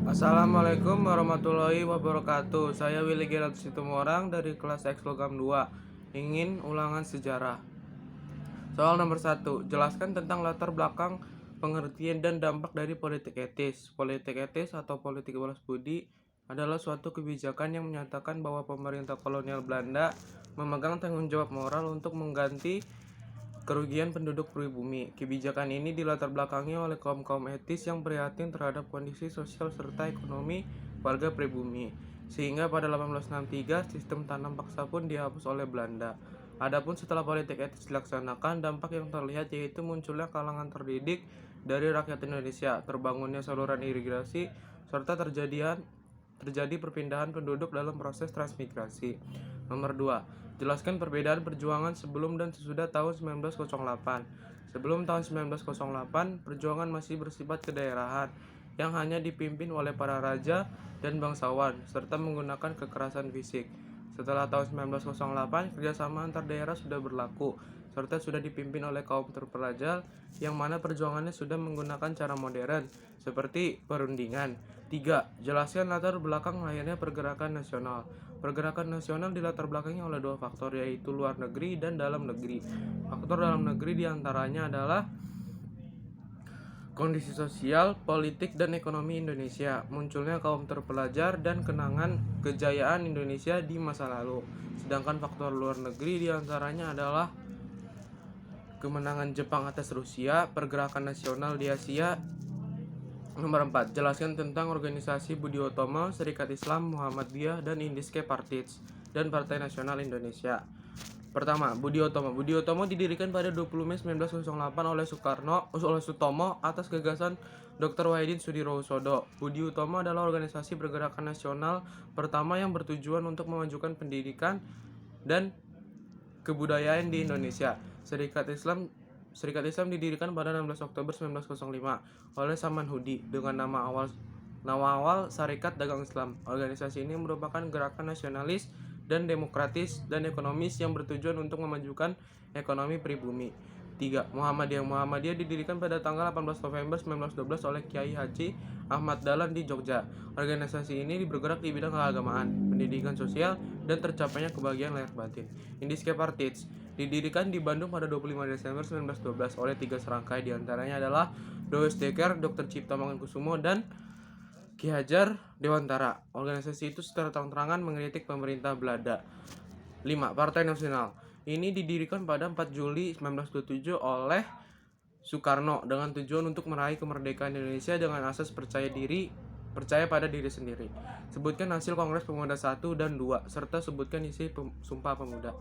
Assalamualaikum warahmatullahi wabarakatuh. Saya Willy Gerald Situmorang dari kelas X Logam 2. Ingin ulangan sejarah. Soal nomor 1. Jelaskan tentang latar belakang, pengertian dan dampak dari politik etis. Politik etis atau politik balas budi adalah suatu kebijakan yang menyatakan bahwa pemerintah kolonial Belanda memegang tanggung jawab moral untuk mengganti kerugian penduduk pribumi. Kebijakan ini dilatar belakangi oleh kaum-kaum etis yang prihatin terhadap kondisi sosial serta ekonomi warga pribumi. Sehingga pada 1863 sistem tanam paksa pun dihapus oleh Belanda. Adapun setelah politik etis dilaksanakan, dampak yang terlihat yaitu munculnya kalangan terdidik dari rakyat Indonesia, terbangunnya saluran irigasi, serta terjadi perpindahan penduduk dalam proses transmigrasi. Nomor 2. Jelaskan perbedaan perjuangan sebelum dan sesudah tahun 1908. Sebelum tahun 1908, perjuangan masih bersifat kedaerahan yang hanya dipimpin oleh para raja dan bangsawan serta menggunakan kekerasan fisik. Setelah tahun 1908, kerjasama antar daerah sudah berlaku serta sudah dipimpin oleh kaum terpelajar yang mana perjuangannya sudah menggunakan cara modern seperti perundingan. 3. Jelaskan latar belakang lahirnya pergerakan nasional. Pergerakan nasional dilatar belakangi oleh dua faktor, yaitu luar negeri dan dalam negeri. Faktor dalam negeri diantaranya adalah kondisi sosial, politik, dan ekonomi Indonesia, munculnya kaum terpelajar, dan kenangan kejayaan Indonesia di masa lalu. Sedangkan faktor luar negeri diantaranya adalah kemenangan Jepang atas Rusia, pergerakan nasional di Asia. Nomor 4. Jelaskan tentang organisasi Budi Utomo, Serikat Islam, Muhammadiyah, dan Indiske Partij, dan Partai Nasional Indonesia. Pertama, Budi Utomo. Budi Utomo didirikan pada 20 Mei 1908 oleh Sutomo atas gagasan Dr. Wahidin Sudirohusodo. Budi Utomo adalah organisasi pergerakan nasional pertama yang bertujuan untuk memajukan pendidikan dan kebudayaan di Indonesia. Serikat Islam didirikan pada 16 Oktober 1905 oleh Saman Hudi dengan nama awal Sarekat Dagang Islam. Organisasi ini merupakan gerakan nasionalis dan demokratis dan ekonomis yang bertujuan untuk memajukan ekonomi pribumi. 3. Muhammadiyah didirikan pada tanggal 18 November 1912 oleh Kiai Haji Ahmad Dahlan di Jogja. Organisasi ini bergerak di bidang keagamaan, pendidikan sosial, dan tercapainya kebahagiaan lahir batin. Indiske Partij didirikan di Bandung pada 25 Desember 1912 oleh 3 serangkai, diantaranya adalah Does Dekker, Dr. Cipta Mangunkusumo, dan Ki Hajar Dewantara. Organisasi itu secara terang-terangan mengkritik pemerintah Belanda. 5. Partai Nasional. Ini didirikan pada 4 Juli 1927 oleh Soekarno dengan tujuan untuk meraih kemerdekaan Indonesia dengan asas percaya pada diri sendiri. Sebutkan hasil Kongres Pemuda 1 dan 2 serta sebutkan isi Sumpah Pemuda.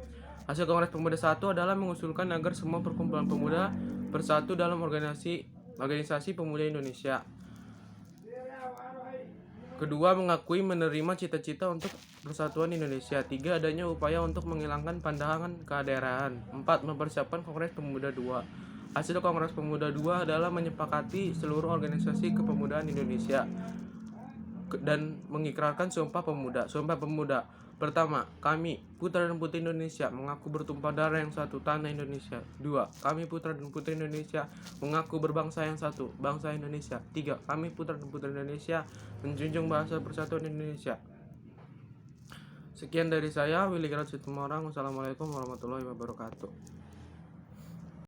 Hasil Kongres Pemuda 1 adalah mengusulkan agar semua perkumpulan pemuda bersatu dalam organisasi pemuda Indonesia. Kedua, mengakui menerima cita-cita untuk persatuan Indonesia. 3. Adanya upaya untuk menghilangkan pandangan kedaerahan. 4. Mempersiapkan Kongres Pemuda 2. Hasil Kongres Pemuda 2 adalah menyepakati seluruh organisasi kepemudaan Indonesia dan mengikrarkan Sumpah Pemuda. Sumpah Pemuda. Pertama, kami, putra dan putri Indonesia, mengaku bertumpah darah yang satu, tanah Indonesia. 2. Kami, putra dan putri Indonesia, mengaku berbangsa yang satu, bangsa Indonesia. 3. Kami, putra dan putri Indonesia, menjunjung bahasa persatuan Indonesia. Sekian dari saya, Willy Gerald Situmorang. Wassalamualaikum warahmatullahi wabarakatuh.